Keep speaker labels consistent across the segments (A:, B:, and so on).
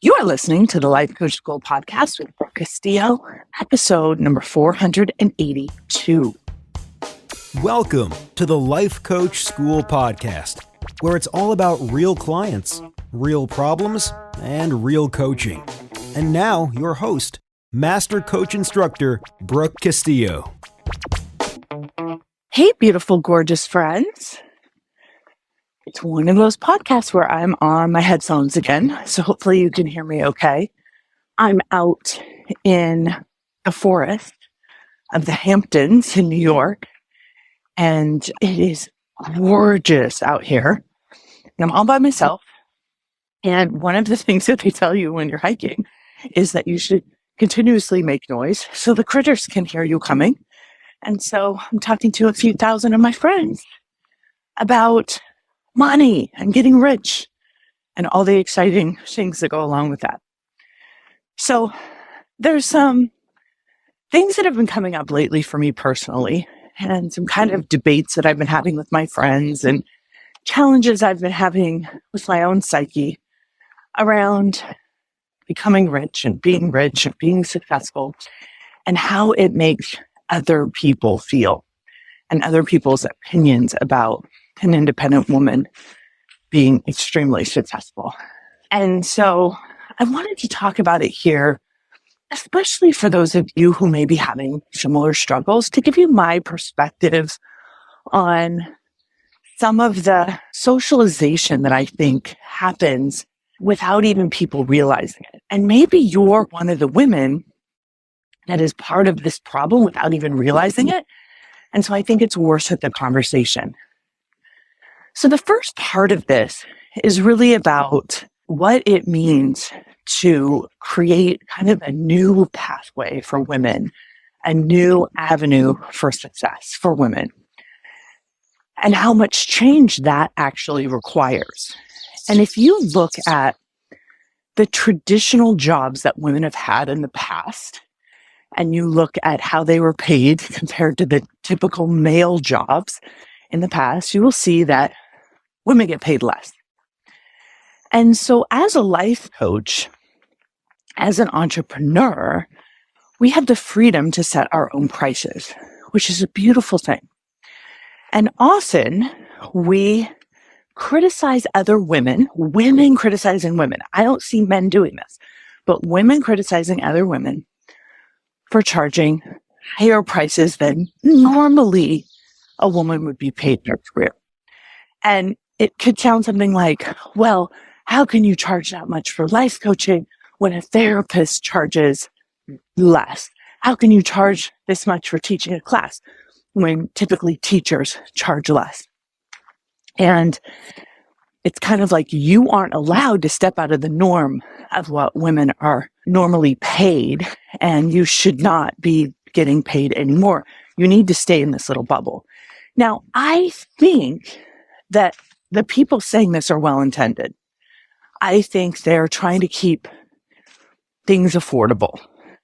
A: You are listening to the Life Coach School podcast with Brooke Castillo, episode number 482.
B: Welcome to the Life Coach School podcast, where it's all about real clients, real problems, and real coaching. And now, your host, Master Coach Instructor, Brooke Castillo.
A: Hey, beautiful, gorgeous friends. It's one of those podcasts where I'm on my headphones again, so hopefully you can hear me okay. I'm out in the forest of the Hamptons in New York, and it is gorgeous out here. And I'm all by myself. And one of the things that they tell you when you're hiking is that you should continuously make noise so the critters can hear you coming. And so I'm talking to a few thousand of my friends about money and getting rich and all the exciting things that go along with that. So there's some things that have been coming up lately for me personally, and some kind of debates that I've been having with my friends and challenges I've been having with my own psyche around becoming rich and being successful, and how it makes other people feel and other people's opinions about an independent woman being extremely successful. And so I wanted to talk about it here, especially for those of you who may be having similar struggles, to give you my perspective on some of the socialization that I think happens without even people realizing it. And maybe you're one of the women that is part of this problem without even realizing it. And so I think it's worth the conversation. So the first part of this is really about what it means to create kind of a new pathway for women, a new avenue for success for women, and how much change that actually requires. And if you look at the traditional jobs that women have had in the past, and you look at how they were paid compared to the typical male jobs in the past, you will see that women get paid less. And so as a life coach, as an entrepreneur, we have the freedom to set our own prices, which is a beautiful thing. And often we criticize other women criticizing women. I don't see men doing this, but women criticizing other women for charging higher prices than normally a woman would be paid in her career. And it could sound something like, well, how can you charge that much for life coaching when a therapist charges less? How can you charge this much for teaching a class when typically teachers charge less? And it's kind of like you aren't allowed to step out of the norm of what women are normally paid, and you should not be getting paid anymore. You need to stay in this little bubble. Now, I think that the people saying this are well-intended. I think they're trying to keep things affordable,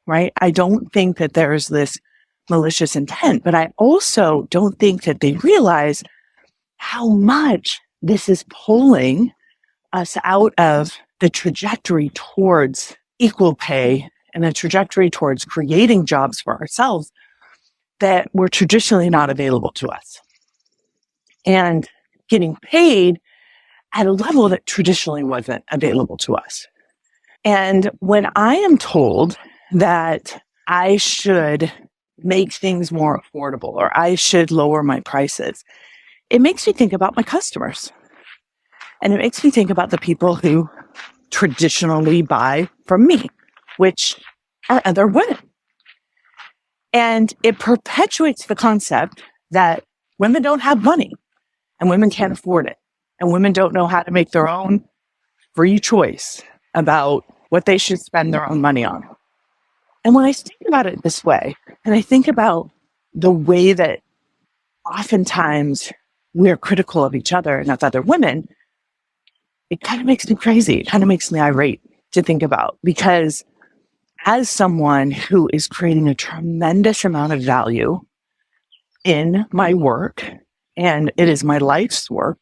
A: right? I don't think that there's this malicious intent, but I also don't think that they realize how much this is pulling us out of the trajectory towards equal pay and the trajectory towards creating jobs for ourselves that were traditionally not available to us, and getting paid at a level that traditionally wasn't available to us. And when I am told that I should make things more affordable or I should lower my prices, it makes me think about my customers. And it makes me think about the people who traditionally buy from me, which are other women. And it perpetuates the concept that women don't have money and women can't afford it. And women don't know how to make their own free choice about what they should spend their own money on. And when I think about it this way, and I think about the way that oftentimes we're critical of each other and of other women, it kind of makes me crazy. It kind of makes me irate to think about, because as someone who is creating a tremendous amount of value in my work, and it is my life's work,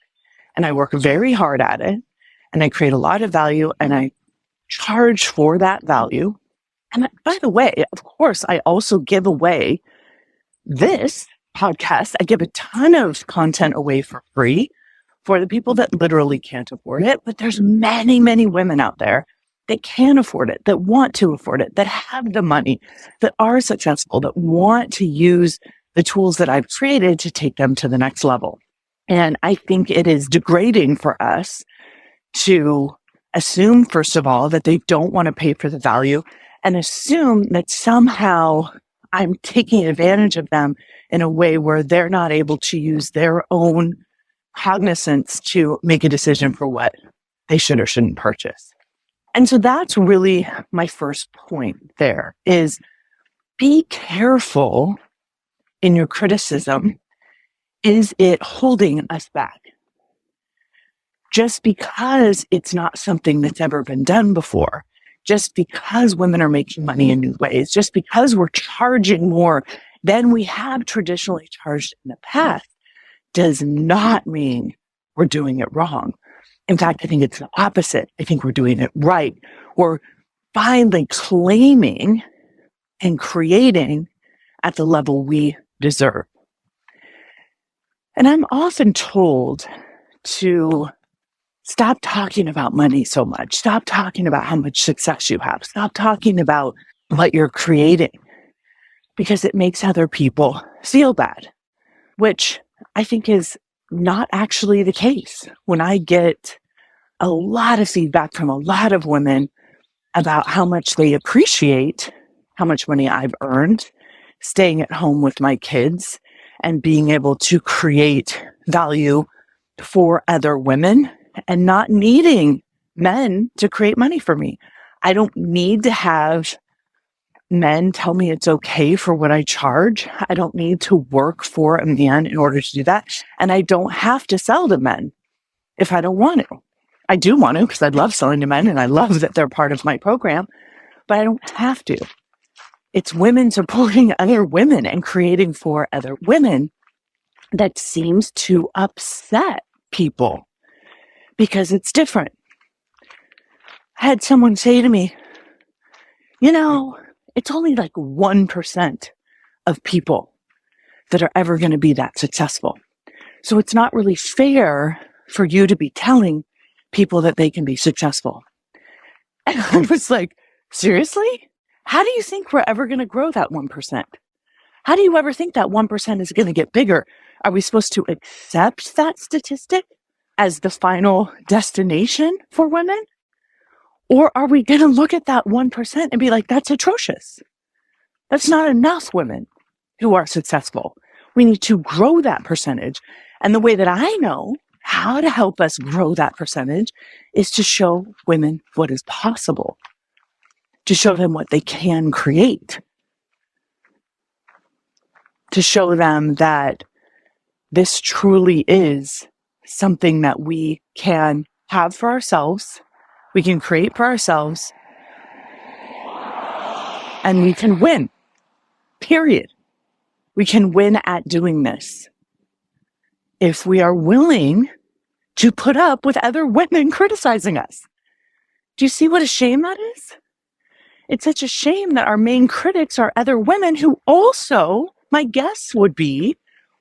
A: and I work very hard at it, and I create a lot of value, and I charge for that value. And by the way, of course, I also give away this podcast. I give a ton of content away for free for the people that literally can't afford it. But there's many, many women out there that can afford it, that want to afford it, that have the money, that are successful, that want to use the tools that I've created to take them to the next level. And I think it is degrading for us to assume, first of all, that they don't want to pay for the value, and assume that somehow I'm taking advantage of them in a way where they're not able to use their own cognizance to make a decision for what they should or shouldn't purchase. And so that's really my first point there is be careful in your criticism. Is it holding us back? Just because it's not something that's ever been done before, just because women are making money in new ways, just because we're charging more than we have traditionally charged in the past, does not mean we're doing it wrong. In fact, I think it's the opposite. I think we're doing it right. We're finally claiming and creating at the level we deserve. And I'm often told to stop talking about money so much. Stop talking about how much success you have. Stop talking about what you're creating because it makes other people feel bad, which I think is not actually the case. When I get a lot of feedback from a lot of women about how much they appreciate how much money I've earned, staying at home with my kids and being able to create value for other women and not needing men to create money for me. I don't need to have men tell me it's okay for what I charge. I don't need to work for a man in order to do that. And I don't have to sell to men if I don't want to. I do want to because I love selling to men and I love that they're part of my program, but I don't have to. It's women supporting other women and creating for other women that seems to upset people because it's different. I had someone say to me, it's only like 1% of people that are ever going to be that successful. So it's not really fair for you to be telling people that they can be successful. And I was like, seriously? How do you think we're ever going to grow that 1%? How do you ever think that 1% is going to get bigger? Are we supposed to accept that statistic as the final destination for women? Or are we going to look at that 1% and be like, that's atrocious. That's not enough women who are successful. We need to grow that percentage. And the way that I know how to help us grow that percentage is to show women what is possible, to show them what they can create, to show them that this truly is something that we can have for ourselves, we can create for ourselves, and we can win, period. We can win at doing this if we are willing to put up with other women criticizing us. Do you see what a shame that is? It's such a shame that our main critics are other women who also, my guess would be,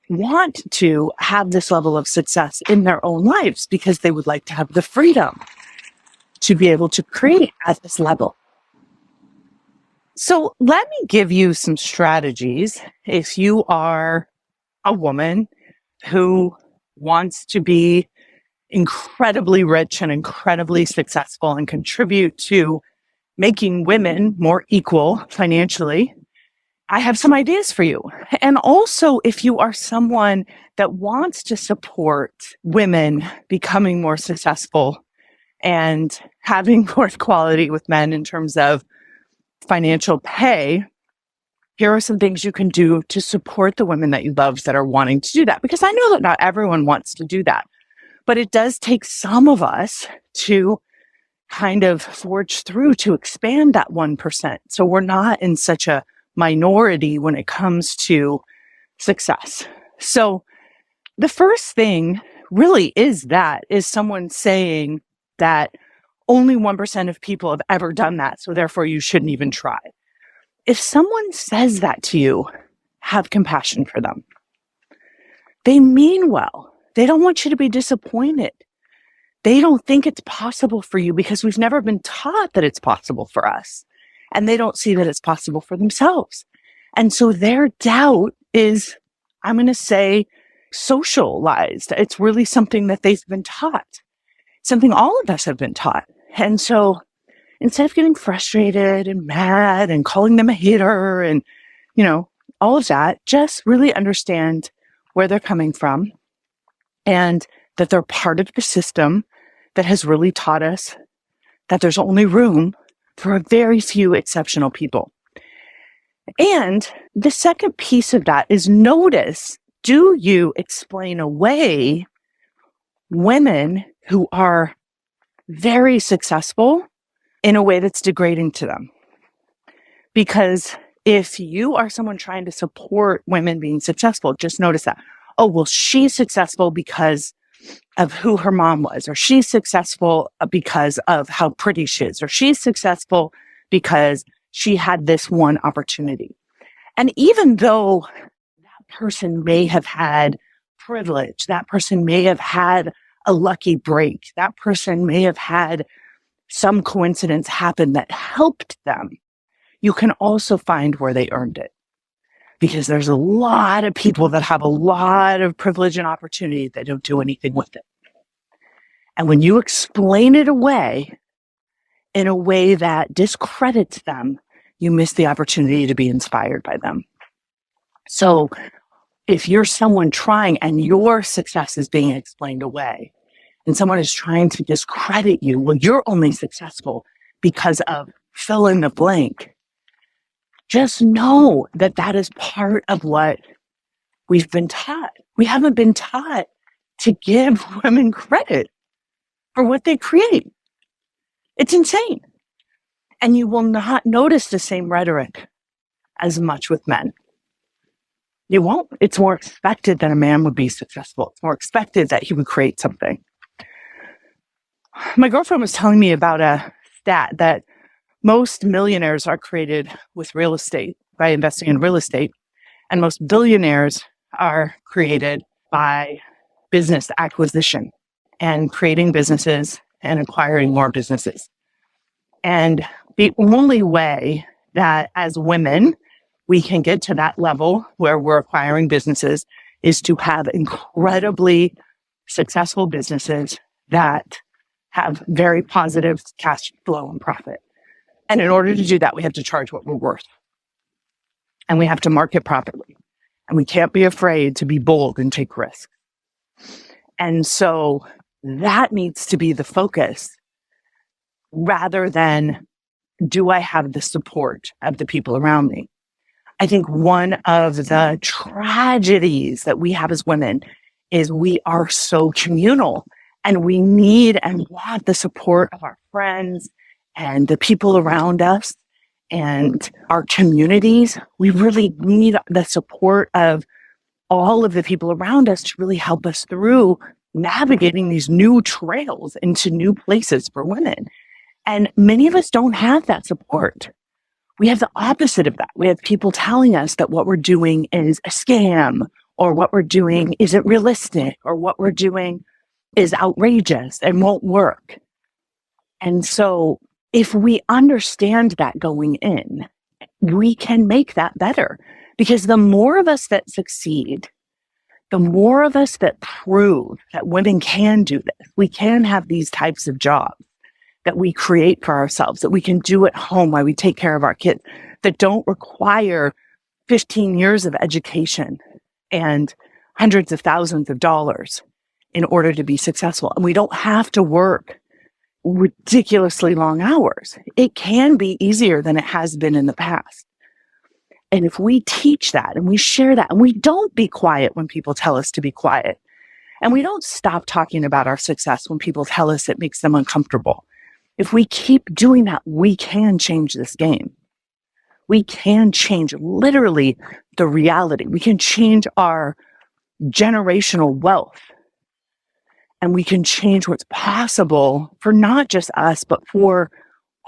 A: want to have this level of success in their own lives because they would like to have the freedom to be able to create at this level. So let me give you some strategies if you are a woman who wants to be incredibly rich and incredibly successful and contribute to making women more equal financially. I have some ideas for you. And also, if you are someone that wants to support women becoming more successful and having more equality with men in terms of financial pay, here are some things you can do to support the women that you love that are wanting to do that. Because I know that not everyone wants to do that, but it does take some of us to kind of forge through to expand that 1%. So we're not in such a minority when it comes to success. So the first thing really is someone saying that Only 1% of people have ever done that, so therefore you shouldn't even try. If someone says that to you, have compassion for them. They mean well. They don't want you to be disappointed. They don't think it's possible for you because we've never been taught that it's possible for us. And they don't see that it's possible for themselves. And so their doubt is, I'm going to say, socialized. It's really something that they've been taught, something all of us have been taught. And so instead of getting frustrated and mad and calling them a hater and, all of that, just really understand where they're coming from and that they're part of the system that has really taught us that there's only room for a very few exceptional people. And the second piece of that is notice, do you explain away women who are very successful in a way that's degrading to them? Because if you are someone trying to support women being successful, just notice that, oh, well, she's successful because of who her mom was, or she's successful because of how pretty she is, or she's successful because she had this one opportunity. And even though that person may have had privilege, that person may have had a lucky break, that person may have had some coincidence happen that helped them, you can also find where they earned it. Because there's a lot of people that have a lot of privilege and opportunity that don't do anything with it. And when you explain it away in a way that discredits them, you miss the opportunity to be inspired by them. So if you're someone trying and your success is being explained away and someone is trying to discredit you, well, you're only successful because of fill in the blank. Just know that that is part of what we've been taught. We haven't been taught to give women credit for what they create. It's insane. And you will not notice the same rhetoric as much with men. You won't. It's more expected that a man would be successful. It's more expected that he would create something. My girlfriend was telling me about a stat that most millionaires are created with real estate, by investing in real estate, and most billionaires are created by business acquisition and creating businesses and acquiring more businesses. And the only way that as women we can get to that level where we're acquiring businesses is to have incredibly successful businesses that have very positive cash flow and profit. And in order to do that, we have to charge what we're worth. And we have to market properly. And we can't be afraid to be bold and take risks. And so that needs to be the focus rather than, do I have the support of the people around me? I think one of the tragedies that we have as women is we are so communal and we need and want the support of our friends and the people around us and our communities. We really need the support of all of the people around us to really help us through navigating these new trails into new places for women. And many of us don't have that support. We have the opposite of that. We have people telling us that what we're doing is a scam, or what we're doing isn't realistic, or what we're doing is outrageous and won't work. And so if we understand that going in, we can make that better. Because the more of us that succeed, the more of us that prove that women can do this, we can have these types of jobs that we create for ourselves, that we can do at home while we take care of our kids, that don't require 15 years of education and hundreds of thousands of dollars in order to be successful. And we don't have to work ridiculously long hours. It can be easier than it has been in the past. And if we teach that and we share that and we don't be quiet when people tell us to be quiet, and we don't stop talking about our success when people tell us it makes them uncomfortable, if we keep doing that, we can change this game. We can change literally the reality. We can change our generational wealth. And we can change what's possible for not just us, but for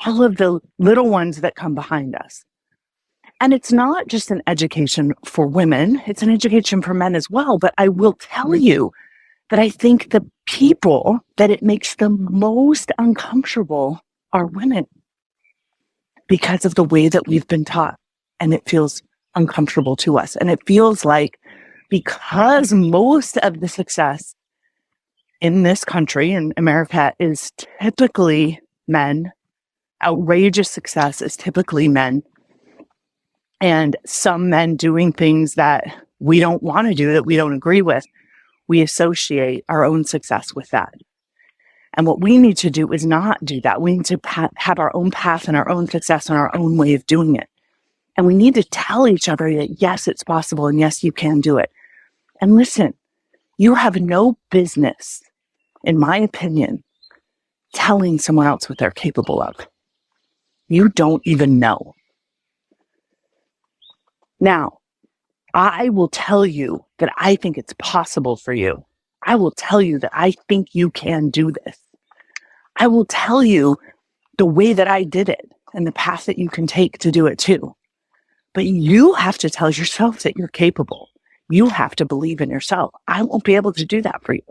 A: all of the little ones that come behind us. And it's not just an education for women, it's an education for men as well. But I will tell you that I think the people that it makes the most uncomfortable are women because of the way that we've been taught. And it feels uncomfortable to us. And it feels like because most of the success in this country, in America, is typically men, outrageous success is typically men, and some men doing things that we don't want to do, that we don't agree with, we associate our own success with that. And what we need to do is not do that. We need to have our own path and our own success and our own way of doing it. And we need to tell each other that, yes, it's possible, and yes, you can do it. And listen, you have no business, in my opinion, telling someone else what they're capable of. You don't even know. Now, I will tell you that I think it's possible for you. I will tell you that I think you can do this. I will tell you the way that I did it and the path that you can take to do it too. But you have to tell yourself that you're capable. You have to believe in yourself. I won't be able to do that for you.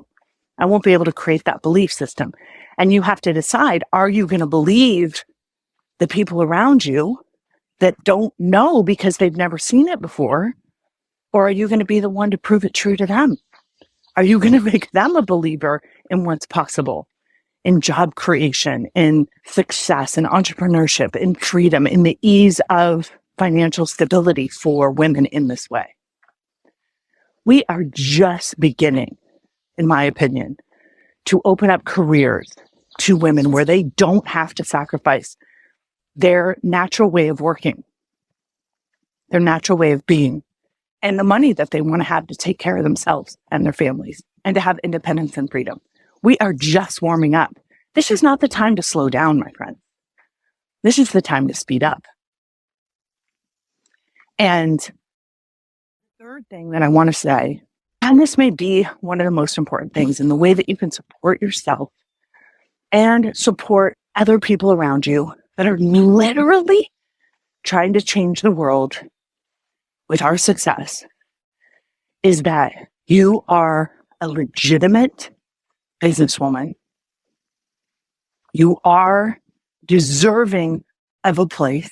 A: I won't be able to create that belief system. And you have to decide, are you going to believe the people around you that don't know because they've never seen it before? Or are you going to be the one to prove it true to them? Are you going to make them a believer in what's possible, in job creation, in success, in entrepreneurship, in freedom, in the ease of financial stability for women in this way? We are just beginning, in my opinion, to open up careers to women where they don't have to sacrifice their natural way of working, their natural way of being, and the money that they want to have to take care of themselves and their families and to have independence and freedom. We are just warming up. This is not the time to slow down, my friends. This is the time to speed up. And the third thing that I want to say, and this may be one of the most important things in the way that you can support yourself and support other people around you that are literally trying to change the world with our success, is that you are a legitimate businesswoman. You are deserving of a place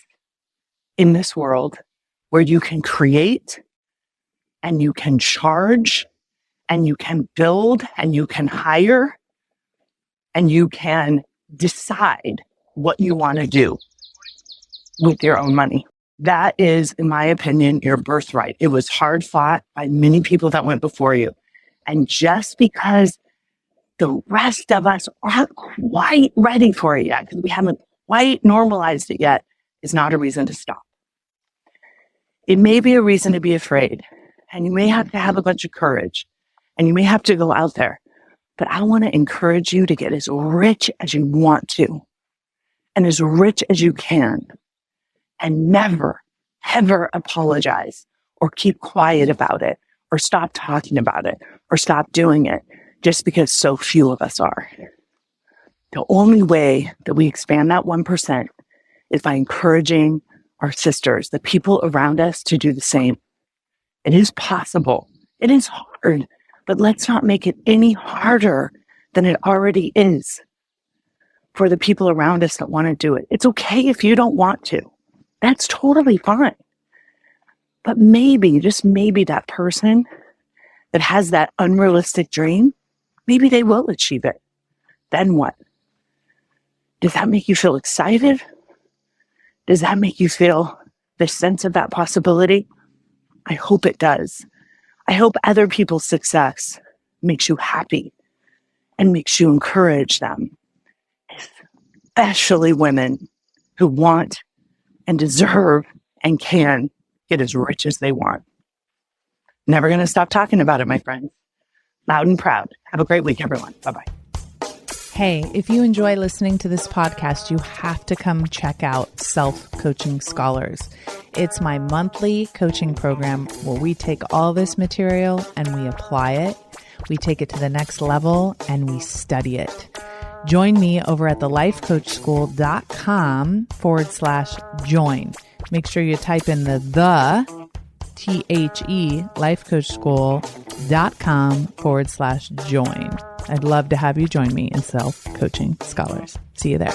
A: in this world where you can create and you can charge and you can build and you can hire and you can decide what you want to do with your own money. That is, in my opinion, your birthright. It was hard fought by many people that went before you. And just because the rest of us aren't quite ready for it yet, because we haven't quite normalized it yet, is not a reason to stop. It may be a reason to be afraid, and you may have to have a bunch of courage, and you may have to go out there. But I want to encourage you to get as rich as you want to, and as rich as you can, and never, ever apologize or keep quiet about it or stop talking about it or stop doing it just because so few of us are. The only way that we expand that 1% is by encouraging our sisters, the people around us, to do the same. It is possible. It is hard, but let's not make it any harder than it already is for the people around us that want to do it. It's okay if you don't want to. That's totally fine. But maybe, just maybe, that person that has that unrealistic dream, maybe they will achieve it. Then what? Does that make you feel excited? Does that make you feel the sense of that possibility? I hope it does. I hope other people's success makes you happy and makes you encourage them, especially women who want and deserve and can get as rich as they want. Never going to stop talking about it, my friends. Loud and proud. Have a great week, everyone. Bye-bye.
C: Hey, if you enjoy listening to this podcast, you have to come check out Self-Coaching Scholars. It's my monthly coaching program where we take all this material and we apply it. We take it to the next level and we study it. Join me over at thelifecoachschool.com/join. Make sure you type in the THE lifecoachschool.com/join. I'd love to have you join me in Self-Coaching Scholars. See you there.